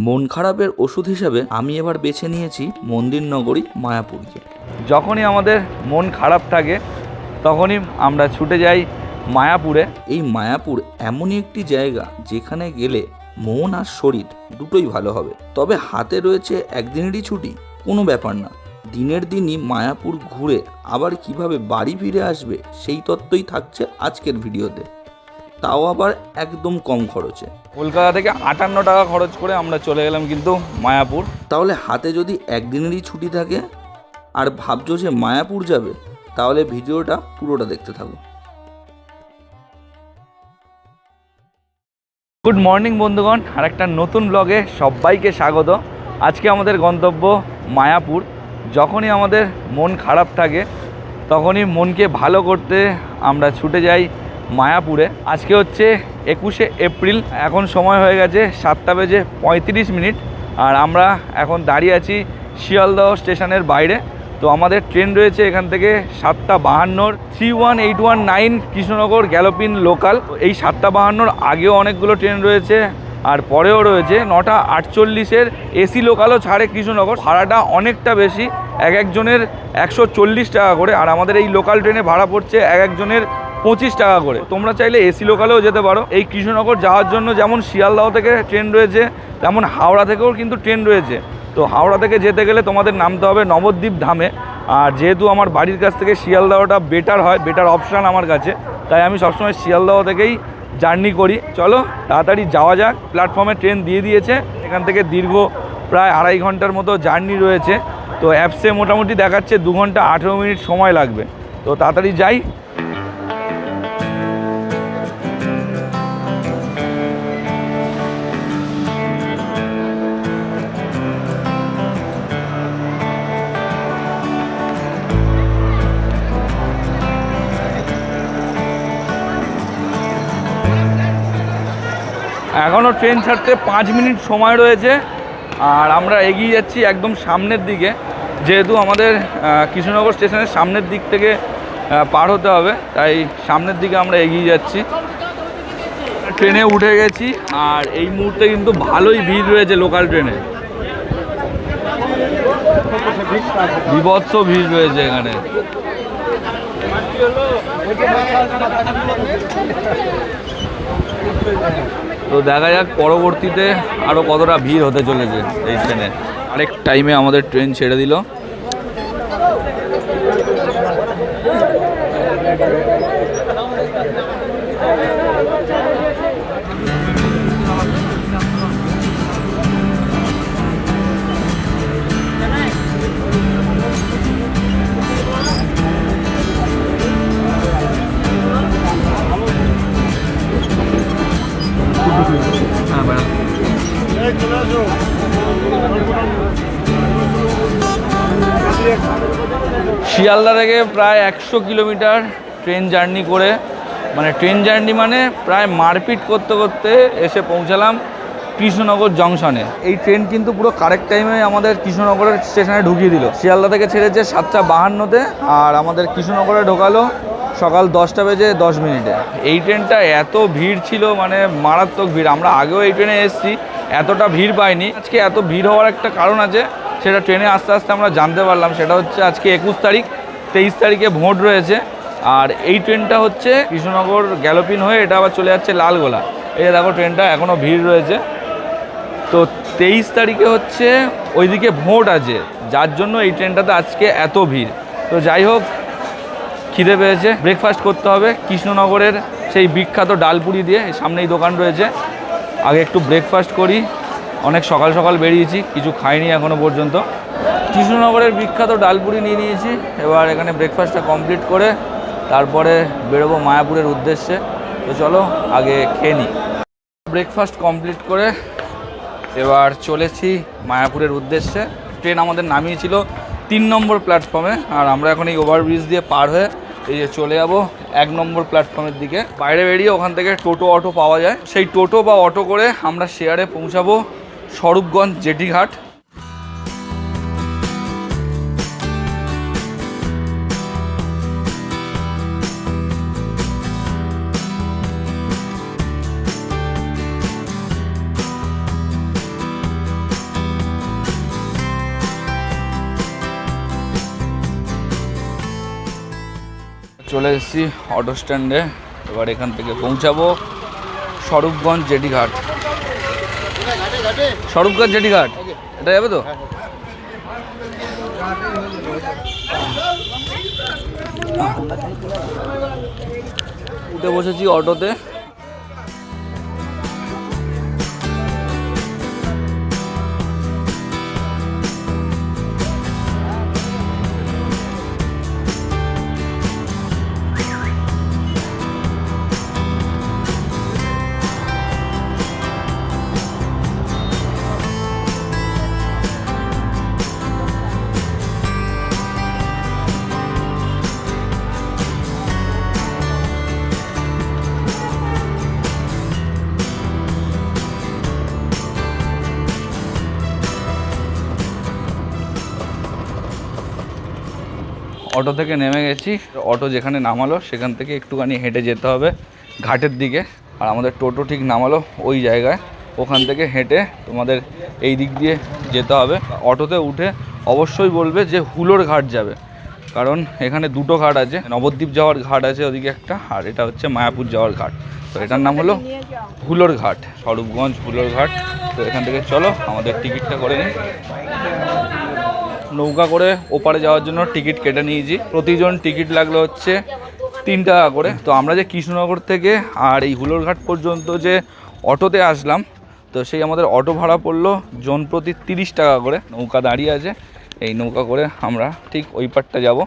মন খারাপের ওষুধ হিসাবে আমি এবার বেছে নিয়েছি মন্দির নগরী মায়াপুরকে। যখনই আমাদের মন খারাপ থাকে তখনই আমরা ছুটে যাই মায়াপুরে। এই মায়াপুর এমনই একটি জায়গা যেখানে গেলে মন আর শরীর দুটোই ভালো হবে। তবে হাতে রয়েছে একদিনেরই ছুটি, কোনো ব্যাপার না। দিনের দিনই মায়াপুর ঘুরে আবার কিভাবে বাড়ি ফিরে আসবে সেই তত্ত্বই থাকছে আজকের ভিডিওতে, তাও আবার একদম কম খরচে। কলকাতা থেকে 58 টাকা খরচ করে আমরা চলে গেলাম কিন্তু মায়াপুর। তাহলে হাতে যদি একদিনেরই ছুটি থাকে আর ভাবছো যে মায়াপুর যাবে, তাহলে ভিডিওটা পুরোটা দেখতে থাকো। গুড মর্নিং বন্ধুগণ, আর একটা নতুন ব্লগে সবাইকে স্বাগত। আজকে আমাদের গন্তব্য মায়াপুর। যখনই আমাদের মন খারাপ থাকে তখনই মনকে ভালো করতে আমরা ছুটে যাই মায়াপুরে। আজকে হচ্ছে 21শে এপ্রিল, এখন সময় হয়ে গেছে 7:35, আর আমরা এখন দাঁড়িয়ে আছি শিয়ালদহ স্টেশনের বাইরে। তো আমাদের ট্রেন রয়েছে এখান থেকে 7:52, 31819 কৃষ্ণনগর গ্যালোপিন লোকাল। এই 7:52 আগেও অনেকগুলো ট্রেন রয়েছে আর পরেও রয়েছে 9:48 এসি লোকালও ছাড়ে কৃষ্ণনগর। ভাড়াটা অনেকটা বেশি, একজনের 140 টাকা করে, আর আমাদের এই লোকাল ট্রেনে ভাড়া পড়ছে একজনের 25 টাকা করে। তোমরা চাইলে এসি লোকালেও যেতে পারো। এই কৃষ্ণনগর যাওয়ার জন্য যেমন শিয়ালদহ থেকে ট্রেন রয়েছে, তেমন হাওড়া থেকেও কিন্তু ট্রেন রয়েছে। তো হাওড়া থেকে যেতে গেলে তোমাদের নামতে হবে নবদ্বীপ ধামে। আর যেহেতু আমার বাড়ির কাছ থেকে শিয়ালদহটা বেটার হয়, বেটার অপশান আমার কাছে, তাই আমি সবসময় শিয়ালদহ থেকেই জার্নি করি। চলো তাড়াতাড়ি যাওয়া যাক। প্ল্যাটফর্মে ট্রেন দিয়ে দিয়েছে, এখান থেকে দীর্ঘ প্রায় 2.5 ঘন্টার মতো জার্নি রয়েছে। তো অ্যাপসে মোটামুটি দেখাচ্ছে 2 ঘন্টা 18 মিনিট সময় লাগবে। তো তাড়াতাড়ি যাই। এখনও ট্রেন ছাড়তে 5 মিনিট সময় রয়েছে, আর আমরা এগিয়ে যাচ্ছি একদম সামনের দিকে। যেহেতু আমাদের কৃষ্ণনগর স্টেশনের সামনের দিক থেকে পার হতে হবে, তাই সামনের দিকে আমরা এগিয়ে যাচ্ছি। ট্রেনে উঠে গেছি, আর এই মুহূর্তে কিন্তু ভালোই ভিড় রয়েছে লোকাল ট্রেনে, বিভৎস ভিড় রয়েছে এখানে। তো দেখা যাক পরবর্তীতে আরও কতটা ভিড় হতে চলেছে এই ট্রেনে। আরেক টাইমে আমাদের ট্রেন ছেড়ে দিল। শিয়ালদা থেকে প্রায় 100 কিলোমিটার ট্রেন জার্নি করে, মানে প্রায় মারপিট করতে করতে এসে পৌঁছালাম কৃষ্ণনগর জংশনে। এই ট্রেন কিন্তু পুরো কারেক্ট টাইমে আমাদের কৃষ্ণনগরের স্টেশনে ঢুকিয়ে দিল। শিয়ালদা থেকে ছেড়েছে 7:52, আর আমাদের কৃষ্ণনগরে ঢোকালো সকাল 10:10। এই ট্রেনটা এত ভিড় ছিল, মানে মারাত্মক ভিড়। আমরা আগেও এই ট্রেনে এসেছি, এতটা ভিড় পাইনি। আজকে এত ভিড় হওয়ার একটা কারণ আছে, সেটা ট্রেনে আস্তে আস্তে আমরা জানতে পারলাম। সেটা হচ্ছে আজকে 21 তারিখ, 23 তারিখে ভোট রয়েছে। আর এই ট্রেনটা হচ্ছে কৃষ্ণনগর গ্যালোপিন হয়ে এটা আবার চলে যাচ্ছে লালগোলা। এই দেখো ট্রেনটা এখনও ভিড় রয়েছে। তো 23 তারিখে হচ্ছে ওইদিকে ভোট আছে, যার জন্য এই ট্রেনটাতে আজকে এত ভিড়। তো যাই হোক, খিদে পেয়েছে, ব্রেকফাস্ট করতে হবে কৃষ্ণনগরের সেই বিখ্যাত ডালপুরি দিয়ে। সামনেই দোকান রয়েছে, আগে একটু ব্রেকফাস্ট করি। অনেক সকাল সকাল বেরিয়েছি, কিছু খাইনি এখনও পর্যন্ত। কৃষ্ণনগরের বিখ্যাত ডালপুরি নিয়ে নিয়েছি। এবার এখানে ব্রেকফাস্টটা কমপ্লিট করে তারপরে বেরোবো মায়াপুরের উদ্দেশ্যে। তো চলো আগে খেয়ে নিই। ব্রেকফাস্ট কমপ্লিট করে এবার চলেছি মায়াপুরের উদ্দেশ্যে। ট্রেন আমাদের নামিয়েছিল 3 নম্বর প্ল্যাটফর্মে, আর আমরা এখন এই ওভারব্রিজ দিয়ে পার হয়ে এই যে চলে যাব 1 নম্বর প্ল্যাটফর্মের দিকে। বাইরে বেরিয়ে ওখান থেকে টোটো অটো পাওয়া যায়, সেই টোটো বা অটো করে আমরা শেয়ারে পৌঁছাবো স্বরূপগঞ্জ জেটিঘাট। চলে এসেছি অটো স্ট্যান্ডে। এবার এখান থেকে পৌঁছাবো স্বরূপগঞ্জ জেটিঘাট। স্বরূপগঞ্জ জেটিঘাট এটা যাবে তো? উঠে বসেছি অটোতে। অটো থেকে নেমে গেছি। অটো যেখানে নামালো সেখান থেকে একটুখানি হেঁটে যেতে হবে ঘাটের দিকে। আর আমাদের টোটো ঠিক নামালো ওই জায়গায়। ওখান থেকে হেঁটে তোমাদের এই দিক দিয়ে যেতে হবে। অটোতে উঠে অবশ্যই বলবে যে হুলোর ঘাট যাবে, কারণ এখানে দুটো ঘাট আছে। নবদ্বীপ যাওয়ার ঘাট আছে ওদিকে একটা, আর এটা হচ্ছে মায়াপুর যাওয়ার ঘাট। তো এটার নাম হলো হুলোর ঘাট, স্বরূপগঞ্জ হুলোর ঘাট। তো এখান থেকে চলো আমাদের টিকিটটা করে নিই। নৌকা করে ওপারে যাওয়ার জন্য টিকিট কেটে নিয়েছি। প্রতিজন টিকিট লাগলো হচ্ছে 3 টাকা করে। তো আমরা যে কৃষ্ণনগর থেকে আর এই হুলোর ঘাট পর্যন্ত যে অটোতে আসলাম, তো সেই আমাদের অটো ভাড়া পড়লো জন প্রতি 30 টাকা করে। নৌকা দাঁড়িয়ে আছে, এই নৌকা করে আমরা ঠিক ওই পারটা যাব।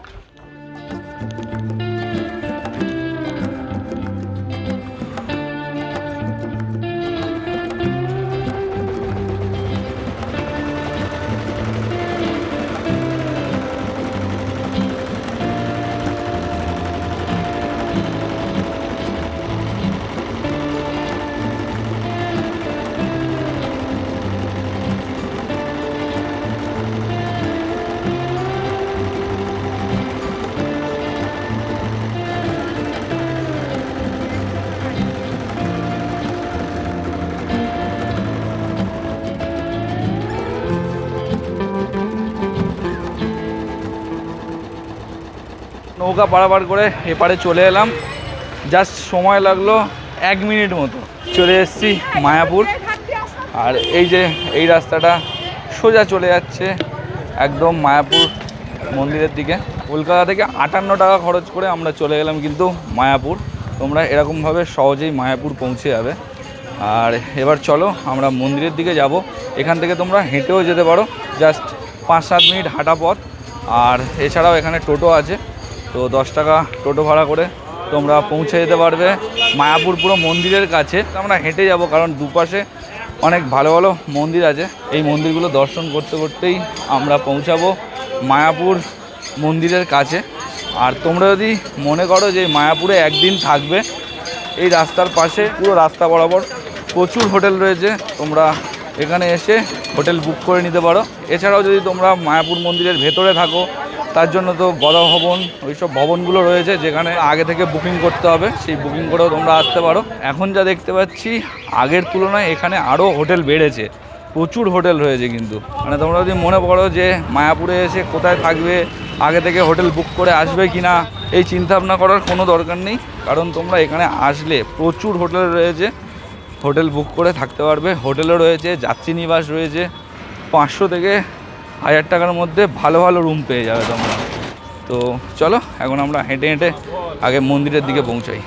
নৌকা পারাপার করে এপারে চলে এলাম। জাস্ট সময় লাগলো 1 মিনিট মতো। চলে এসেছি মায়াপুর। আর এই যে এই রাস্তাটা সোজা চলে যাচ্ছে একদম মায়াপুর মন্দিরের দিকে। কলকাতা থেকে 58 টাকা খরচ করে আমরা চলে গেলাম কিন্তু মায়াপুর। তোমরা এরকমভাবে সহজেই মায়াপুর পৌঁছে যাবে। আর এবার চলো আমরা মন্দিরের দিকে যাব। এখান থেকে তোমরা হেঁটেও যেতে পারো, জাস্ট 5-7 মিনিট হাঁটা পথ। আর এছাড়াও এখানে টোটো আছে, তো 10 টাকা টোটো ভাড়া করে তোমরা পৌঁছে যেতে পারবে মায়াপুর পুরো মন্দিরের কাছে। আমরা হেঁটে যাব কারণ দুপাশে অনেক ভালো ভালো মন্দির আছে। এই মন্দিরগুলো দর্শন করতে করতেই আমরা পৌঁছাবো মায়াপুর মন্দিরের কাছে। আর তোমরা যদি মনে করো যে মায়াপুরে একদিন থাকবে, এই রাস্তার পাশে পুরো রাস্তা বরাবর প্রচুর হোটেল রয়েছে, তোমরা এখানে এসে হোটেল বুক করে নিতে পারো। এছাড়াও যদি তোমরা মায়াপুর মন্দিরের ভেতরে থাকো, তার জন্য তো গদা ভবন ওইসব ভবনগুলো রয়েছে যেখানে আগে থেকে বুকিং করতে হবে, সেই বুকিং করেও তোমরা আসতে পারো। এখন যা দেখতে পাচ্ছি আগের তুলনায় এখানে আরও হোটেল বেড়েছে, প্রচুর হোটেল রয়েছে কিন্তু। মানে তোমরা যদি মনে করো যে মায়াপুরে এসে কোথায় থাকবে, আগে থেকে হোটেল বুক করে আসবে কি না, এই চিন্তাভাবনা করার কোনো দরকার নেই। কারণ তোমরা এখানে আসলে প্রচুর হোটেল রয়েছে, হোটেল বুক করে থাকতে পারবে। হোটেলও রয়েছে, যাত্রী নিবাস রয়েছে। 500 থেকে 1000 টাকার মধ্যে ভালো ভালো রুম পেয়ে যাবে তোমরা। তো চলো এখন আমরা হেঁটে হেঁটে আগে মন্দিরের দিকে পৌঁছাই।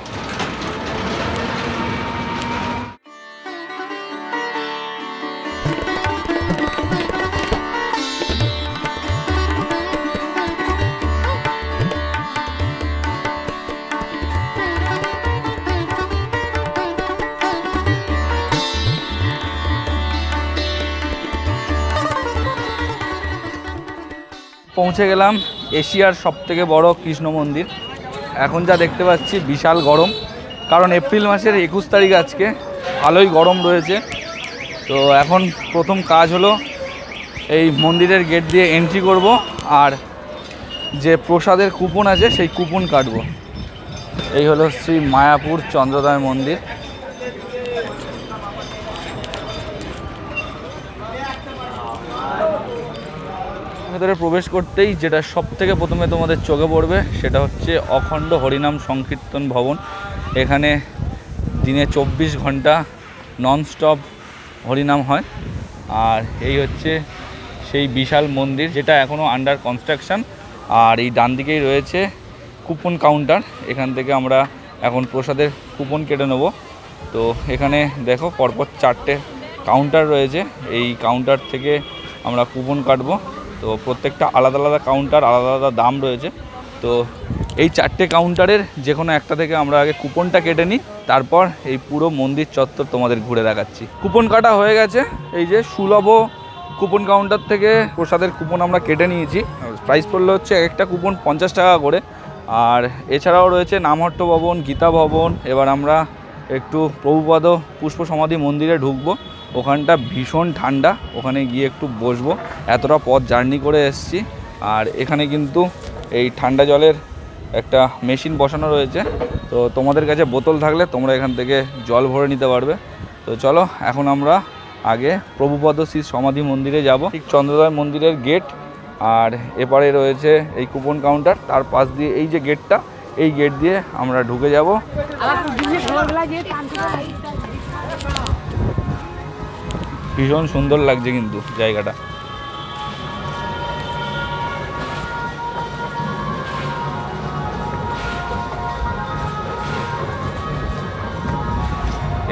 পৌঁছে গেলাম এশিয়ার সবথেকে বড় কৃষ্ণ মন্দির। এখন যা দেখতে পাচ্ছি বিশাল গরম, কারণ এপ্রিল মাসের 21 তারিখ আজকে, ভালোই গরম রয়েছে। তো এখন প্রথম কাজ হলো এই মন্দিরের গেট দিয়ে এন্ট্রি করব, আর যে প্রসাদের কুপন আছে সেই কুপন কাটবো। এই হলো শ্রী মায়াপুর চন্দ্রোদয় মন্দির। ভেতরে প্রবেশ করতেই যেটা সব থেকে প্রথমে তোমাদের চোখে পড়বে সেটা হচ্ছে অখণ্ড হরিনাম সংকীর্তন ভবন। এখানে দিনে 24 ঘন্টা ননস্টপ হরিনাম হয়। আর এই হচ্ছে সেই বিশাল মন্দির যেটা এখনও আন্ডার কনস্ট্রাকশন। আর এই ডান দিকেই রয়েছে কুপন কাউন্টার, এখান থেকে আমরা এখন প্রসাদের কুপন কেটে নেব। তো এখানে দেখো পরপর 4টে কাউন্টার রয়েছে, এই কাউন্টার থেকে আমরা কুপন কাটবো। তো প্রত্যেকটা আলাদা আলাদা কাউন্টার, আলাদা আলাদা দাম রয়েছে। তো এই 4টে কাউন্টারের যে কোনো একটা থেকে আমরা আগে কুপনটা কেটে নিই, তারপর এই পুরো মন্দির চত্বর তোমাদের ঘুরে দেখাচ্ছি। কুপন কাটা হয়ে গেছে, এই যে সুলভ কুপন কাউন্টার থেকে প্রসাদের কুপন আমরা কেটে নিয়েছি। প্রাইস পড়লে হচ্ছে একটা কুপন 50 টাকা করে। আর এছাড়াও রয়েছে নামহট্ট ভবন, গীতা ভবন। এবার আমরা একটু প্রভুপদ পুষ্প সমাধি মন্দিরে ঢুকবো। ওখানটা ভীষণ ঠান্ডা, ওখানে গিয়ে একটু বসবো, এতটা পথ জার্নি করে এসেছি। আর এখানে কিন্তু এই ঠান্ডা জলের একটা মেশিন বসানো রয়েছে, তো তোমাদের কাছে বোতল থাকলে তোমরা এখান থেকে জল ভরে নিতে পারবে। তো চলো এখন আমরা আগে প্রভুপদ শ্রী সমাধি মন্দিরে যাব। ঠিক চন্দ্রোদয় মন্দিরের গেট, আর এপারে রয়েছে এই কুপন কাউন্টার, তার পাশ দিয়ে এই যে গেটটা, এই গেট দিয়ে আমরা ঢুকে যাব। ভীষণ সুন্দর লাগছে কিন্তু জায়গাটা।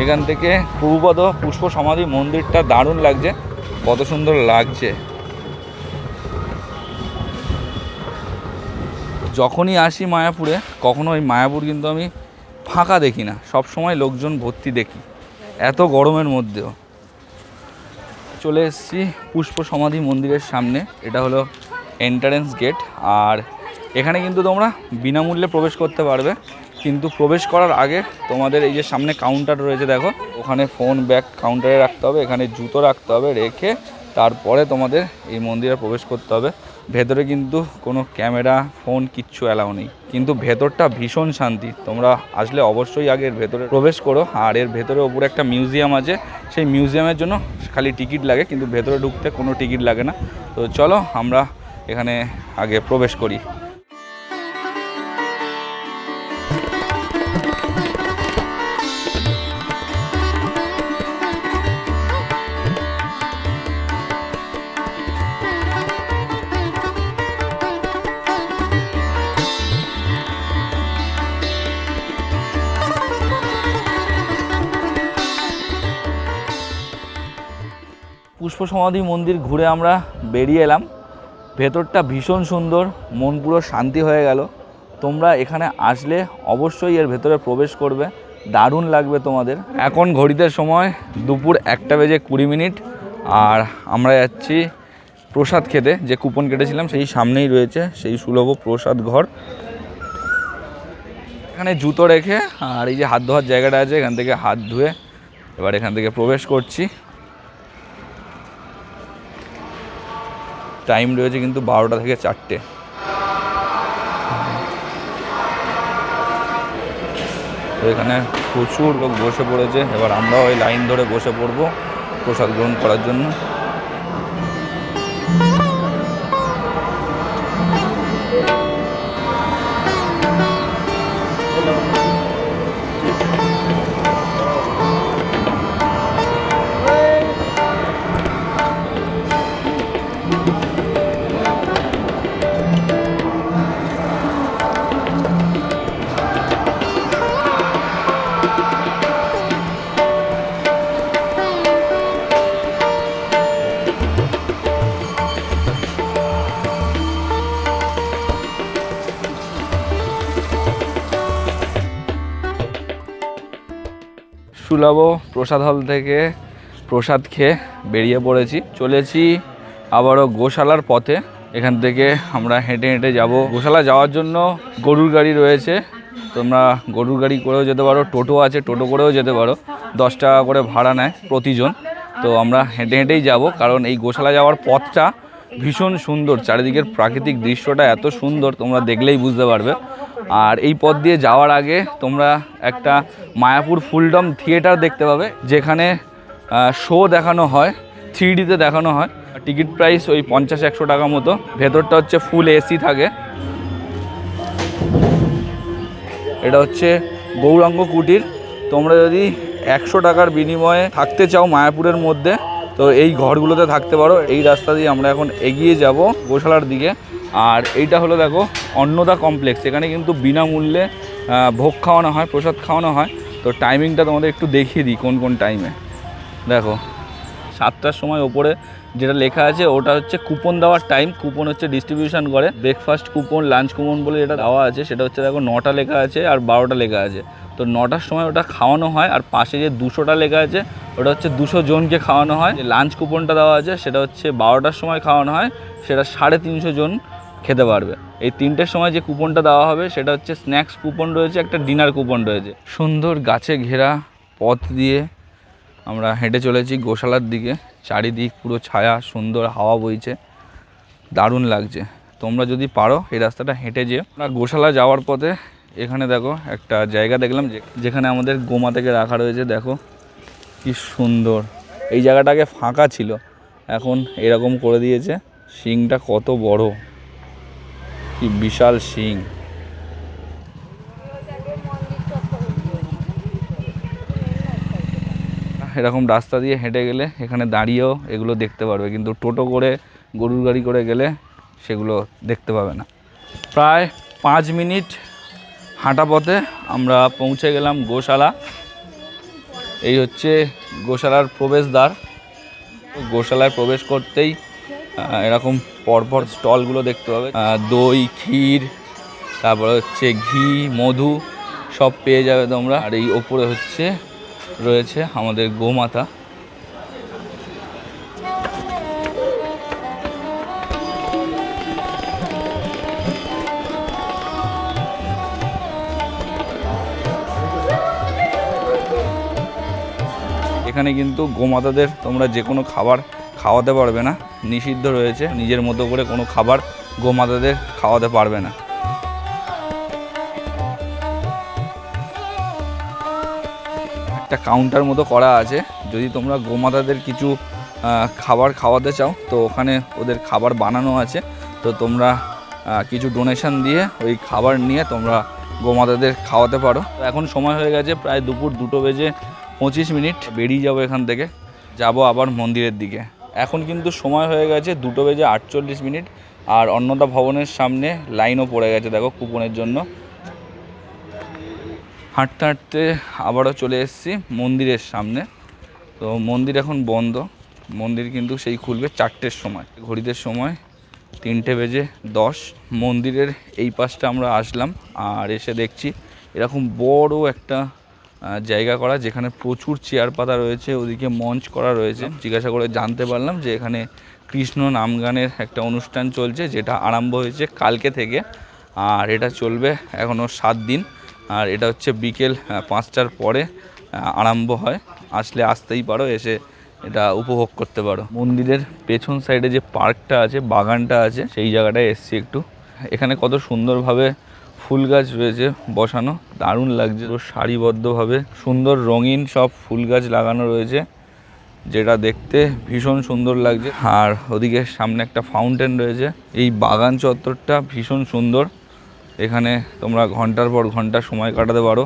এখান থেকে প্রভুপদ পুষ্প সমাধি মন্দিরটা দারুণ লাগছে, কত সুন্দর লাগছে। যখনই আসি মায়াপুরে, কখনো ওই মায়াপুর কিন্তু আমি ফাঁকা দেখি না, সব সময় লোকজন ভর্তি দেখি, এত গরমের মধ্যেও। চলে এসেছি পুষ্প সমাধি মন্দিরের সামনে, এটা হলো এন্ট্রান্স গেট। আর এখানে কিন্তু তোমরা বিনামূল্যে প্রবেশ করতে পারবে, কিন্তু প্রবেশ করার আগে তোমাদের এই যে সামনে কাউন্টার রয়েছে দেখো, ওখানে ফোন ব্যাগ কাউন্টারে রাখতে হবে, এখানে জুতো রাখতে হবে, রেখে তারপরে তোমাদের এই মন্দিরে প্রবেশ করতে হবে। ভেতরে কিন্তু কোনো ক্যামেরা ফোন কিচ্ছু অ্যালাউ নেই, কিন্তু ভেতরটা ভীষণ শান্তি। তোমরা আসলে অবশ্যই আগে এর ভেতরে প্রবেশ করো। আর এর ভেতরে ওপরে একটা মিউজিয়াম আছে, সেই মিউজিয়ামের জন্য খালি টিকিট লাগে, কিন্তু ভেতরে ঢুকতে কোনো টিকিট লাগে না। তো চলো আমরা এখানে আগে প্রবেশ করি। পুষ্প সমাধি মন্দির ঘুরে আমরা বেরিয়ে এলাম, ভেতরটা ভীষণ সুন্দর, মন পুরো শান্তি হয়ে গেল। তোমরা এখানে আসলে অবশ্যই এর ভেতরে প্রবেশ করবে, দারুণ লাগবে তোমাদের। এখন ঘড়িতে সময় দুপুর 1:20। আর আমরা যাচ্ছি প্রসাদ খেতে, যে কুপন কেটেছিলাম সেই সামনেই রয়েছে সেই সুলভ প্রসাদ ঘর। এখানে জুতো রেখে আর এই যে হাত ধোয়ার জায়গাটা আছে, এখান থেকে হাত ধুয়ে এবার এখান থেকে প্রবেশ করছি। টাইম রয়েছে কিন্তু 12টা থেকে 4টে। তো এখানে প্রচুর লোক বসে পড়েছে, এবার আমরাও ওই লাইন ধরে বসে পড়বো প্রসাদ গ্রহণ করার জন্য। সুলভ প্রসাদ হল থেকে প্রসাদ খেয়ে বেরিয়ে পড়েছি, চলেছি আবারও গোশালার পথে। এখান থেকে আমরা হেঁটে হেঁটে যাব। গোশালা যাওয়ার জন্য গরুর গাড়ি রয়েছে, তোমরা গরুর গাড়ি করেও যেতে পারো, টোটো আছে, টোটো করেও যেতে পারো, 10 টাকা করে ভাড়া নেয় প্রতিজন। তো আমরা হেঁটে হেঁটেই যাব, কারণ এই গোশালা যাওয়ার পথটা ভীষণ সুন্দর, চারিদিকের প্রাকৃতিক দৃশ্যটা এত সুন্দর তোমরা দেখলেই বুঝতে পারবে। আর এই পথ দিয়ে যাওয়ার আগে তোমরা একটা মায়াপুর ফুলডম থিয়েটার দেখতে পাবে, যেখানে শো দেখানো হয় 3Dতে দেখানো হয়। টিকিট প্রাইস ওই 50-100 টাকা মতো। ভেতরটা হচ্ছে ফুল এসি থাকে। এটা হচ্ছে গৌরাঙ্গ কুটির। তোমরা যদি 100 টাকার বিনিময়ে থাকতে চাও মায়াপুরের মধ্যে, তো এই ঘরগুলোতে থাকতে পারো। এই রাস্তা দিয়ে আমরা এখন এগিয়ে যাব গোশালার দিকে। আর এইটা হলো দেখো অন্নদা কমপ্লেক্স। এখানে কিন্তু বিনামূল্যে ভোগ খাওয়ানো হয়, প্রসাদ খাওয়ানো হয়। তো টাইমিংটা তোমাদের একটু দেখিয়ে দিই কোন কোন টাইমে। দেখো 7টার সময় ওপরে যেটা লেখা আছে ওটা হচ্ছে কুপন দেওয়ার টাইম। কুপন হচ্ছে ডিস্ট্রিবিউশন করে। ব্রেকফাস্ট কুপন, লাঞ্চ কুপন বলে যেটা দেওয়া আছে সেটা হচ্ছে দেখো 9টা লেখা আছে আর 12টা লেখা আছে। তো 9টার সময় ওটা খাওয়ানো হয়। আর পাশে যে 200টা লেখা আছে ওটা হচ্ছে 200 জনকে খাওয়ানো হয়। যে লাঞ্চ কুপনটা দেওয়া আছে সেটা হচ্ছে 12টার সময় খাওয়ানো হয়, সেটা 350 জন খেতে পারবে। এই 3টের সময় যে কুপনটা দেওয়া হবে সেটা হচ্ছে স্ন্যাক্স কুপন রয়েছে, একটা ডিনার কুপন রয়েছে। সুন্দর গাছে ঘেরা পথ দিয়ে আমরা হেঁটে চলেছি গোশালার দিকে। চারিদিক পুরো ছায়া, সুন্দর হাওয়া বইছে, দারুণ লাগছে। তোমরা যদি পারো এই রাস্তাটা হেঁটে যেও। আমরা গোশালা যাওয়ার পথে এখানে দেখো একটা জায়গা দেখলাম যেখানে আমাদের গোমাতাকে রাখা রয়েছে। দেখো কি সুন্দর। এই জায়গাটাকে ফাঁকা ছিল, এখন এরকম করে দিয়েছে। শিংটা কত বড়, কি বিশাল শিং। এরকম রাস্তা দিয়ে হেঁটে গেলে এখানে দাঁড়িয়েও এগুলো দেখতে পারবে, কিন্তু টোটো করে, গরুর গাড়ি করে গেলে সেগুলো দেখতে পাবে না। প্রায় 5 মিনিট হাঁটা পথে আমরা পৌঁছে গেলাম গোশালা। এই হচ্ছে গোশালার প্রবেশদ্বার। গোশালায় প্রবেশ করতেই এরকম পরপর স্টলগুলো দেখতে পাবে। দই, ক্ষীর, তারপরে হচ্ছে ঘি, মধু সব পেয়ে যাবে তোমরা। আর এই ওপরে হচ্ছে রয়েছে আমাদের গোমাতা। এখানে কিন্তু গোমাতাদের তোমরা যে কোনো খাবার খাওয়াতে পারবে না, নিষিদ্ধ রয়েছে। নিজের মতো করে কোনো খাবার গোমাতাদের খাওয়াতে পারবে না। একটা কাউন্টার মতো করা আছে, যদি তোমরা গোমাতাদের কিছু খাবার খাওয়াতে চাও তো ওখানে ওদের খাবার বানানো আছে। তো তোমরা কিছু ডোনেশন দিয়ে ওই খাবার নিয়ে তোমরা গোমাতাদের খাওয়াতে পারো। এখন সময় হয়ে গেছে প্রায় দুপুর 2:25। বেরিয়ে যাবো এখান থেকে, যাব আবার মন্দিরের দিকে। এখন কিন্তু সময় হয়ে গেছে 2:48। আর অন্নদা ভবনের সামনে লাইনও পড়ে গেছে দেখো কুপনের জন্য। হাঁটতে হাঁটতে আবারও চলে এসেছি মন্দিরের সামনে। তো মন্দির এখন বন্ধ, মন্দির কিন্তু সেই খুলবে 4টের সময়। ঘড়িতে সময় 3:10। মন্দিরের এই পাশটা আমরা আসলাম আর এসে দেখছি এরকম বড় একটা জায়গা করা, যেখানে প্রচুর চেয়ার পাতা রয়েছে, ওদিকে মঞ্চ করা রয়েছে। জিজ্ঞাসা করে জানতে পারলাম যে এখানে কৃষ্ণ নামগানের একটা অনুষ্ঠান চলছে, যেটা আরম্ভ হয়েছে কালকে থেকে আর এটা চলবে এখনও 7 দিন। আর এটা হচ্ছে বিকেল 5টার পরে আরম্ভ হয়। আসলে আসতেই পারো, এসে এটা উপভোগ করতে পারো। মন্দিরের পেছন সাইডে যে পার্কটা আছে, বাগানটা আছে, সেই জায়গাটায় এসছি একটু। এখানে কত সুন্দরভাবে ফুল গাছ রয়েছে বসানো, দারুণ লাগছে। সারিবদ্ধভাবে সুন্দর রঙিন সব ফুল গাছ লাগানো রয়েছে, যেটা দেখতে ভীষণ সুন্দর লাগছে। আর ওদিকে সামনে একটা ফাউন্টেন রয়েছে। এই বাগান চত্বরটা ভীষণ সুন্দর, এখানে তোমরা ঘন্টার পর ঘন্টা সময় কাটাতে পারো।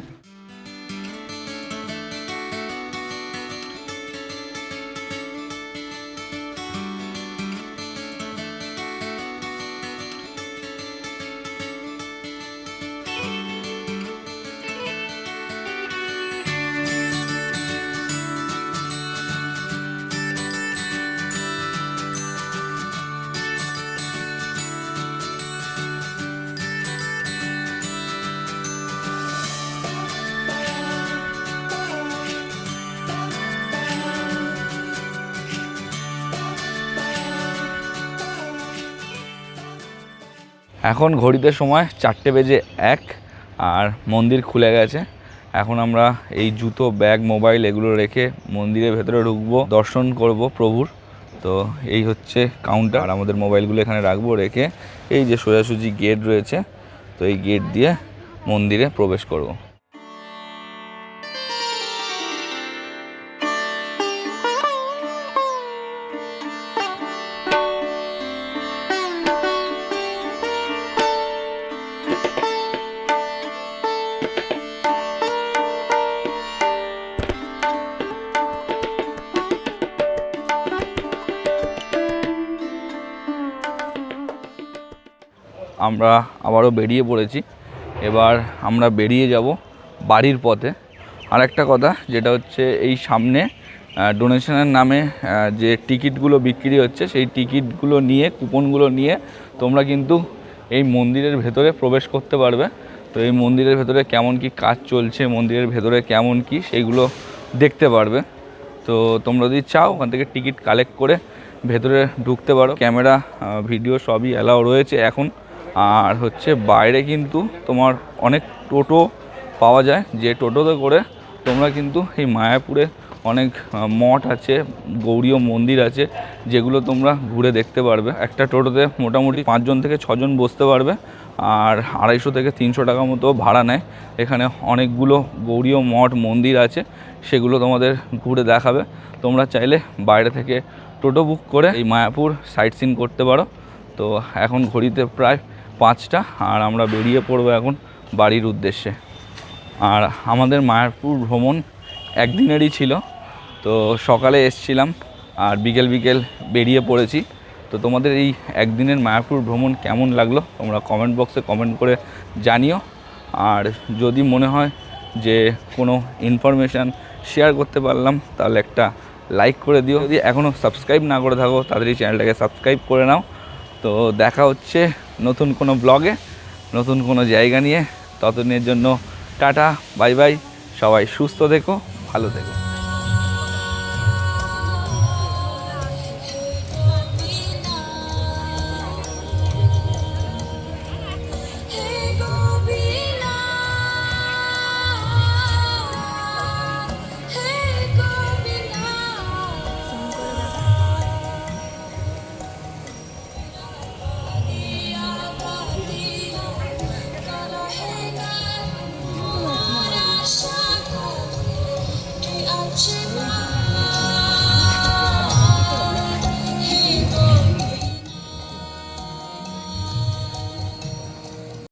এখন ঘড়িতে সময় 4:01 আর মন্দির খুলে গেছে। এখন আমরা এই জুতো, ব্যাগ, মোবাইল এগুলো রেখে মন্দিরের ভেতরে ঢুকবো, দর্শন করব প্রভুর। তো এই হচ্ছে কাউন্টার, আর আমাদের মোবাইলগুলো এখানে রাখবো, রেখে এই যে সোজাসুজি গেট রয়েছে, তো এই গেট দিয়ে মন্দিরে প্রবেশ করব। আমরা আবারও বেরিয়ে পড়েছি। এবার আমরা বেরিয়ে যাব বাড়ির পথে। আর একটা কথা যেটা হচ্ছে, এই সামনে ডোনেশনের নামে যে টিকিটগুলো বিক্রি হচ্ছে, সেই টিকিটগুলো নিয়ে, কুপনগুলো নিয়ে তোমরা কিন্তু এই মন্দিরের ভেতরে প্রবেশ করতে পারবে। তো এই মন্দিরের ভেতরে কেমন কি কাজ চলছে, মন্দিরের ভেতরে কেমন কি, সেইগুলো দেখতে পারবে। তো তোমরা যদি চাও ওখান থেকে টিকিট কালেক্ট করে ভেতরে ঢুকতে পারো। ক্যামেরা, ভিডিও সবই অ্যালাউ রয়েছে এখন। আর হচ্ছে বাইরে কিন্তু তোমার অনেক টোটো পাওয়া যায়, যে টোটোতে করে তোমরা কিন্তু এই মায়াপুরে অনেক মঠ আছে, গৌড়ীয় মন্দির আছে, যেগুলো তোমরা ঘুরে দেখতে পারবে। একটা টোটোতে মোটামুটি 5 জন থেকে 6 জন বসতে পারবে, আর 250 থেকে 300 টাকা মতো ভাড়া নেয়। এখানে অনেকগুলো গৌড়ীয় মঠ মন্দির আছে, সেগুলো তোমাদের ঘুরে দেখাবে। তোমরা চাইলে বাইরে থেকে টোটো বুক করে এই মায়াপুর সাইট সিন করতে পারো। তো এখন ঘড়িতে প্রায় 5টা, আর আমরা বেরিয়ে পড়বো এখন বাড়ির উদ্দেশ্যে। আর আমাদের মায়াপুর ভ্রমণ একদিনেরই ছিল। তো সকালে এসছিলাম আর বিকেল বিকেল বেরিয়ে পড়েছি। তো তোমাদের এই একদিনের মায়াপুর ভ্রমণ কেমন লাগলো তোমরা কমেন্ট বক্সে কমেন্ট করে জানিও। আর যদি মনে হয় যে কোনো ইনফরমেশান শেয়ার করতে পারলাম, তাহলে একটা লাইক করে দিও। যদি এখনও সাবস্ক্রাইব না করে থাকো তাদের এই চ্যানেলটাকে সাবস্ক্রাইব করে নাও। তো দেখা হচ্ছে নতুন কোনো ব্লগে, নতুন কোনো জায়গা নিয়ে। ততদিনের জন্য টাটা, বাই বাই। সবাই সুস্থ থেকো, ভালো থেকো।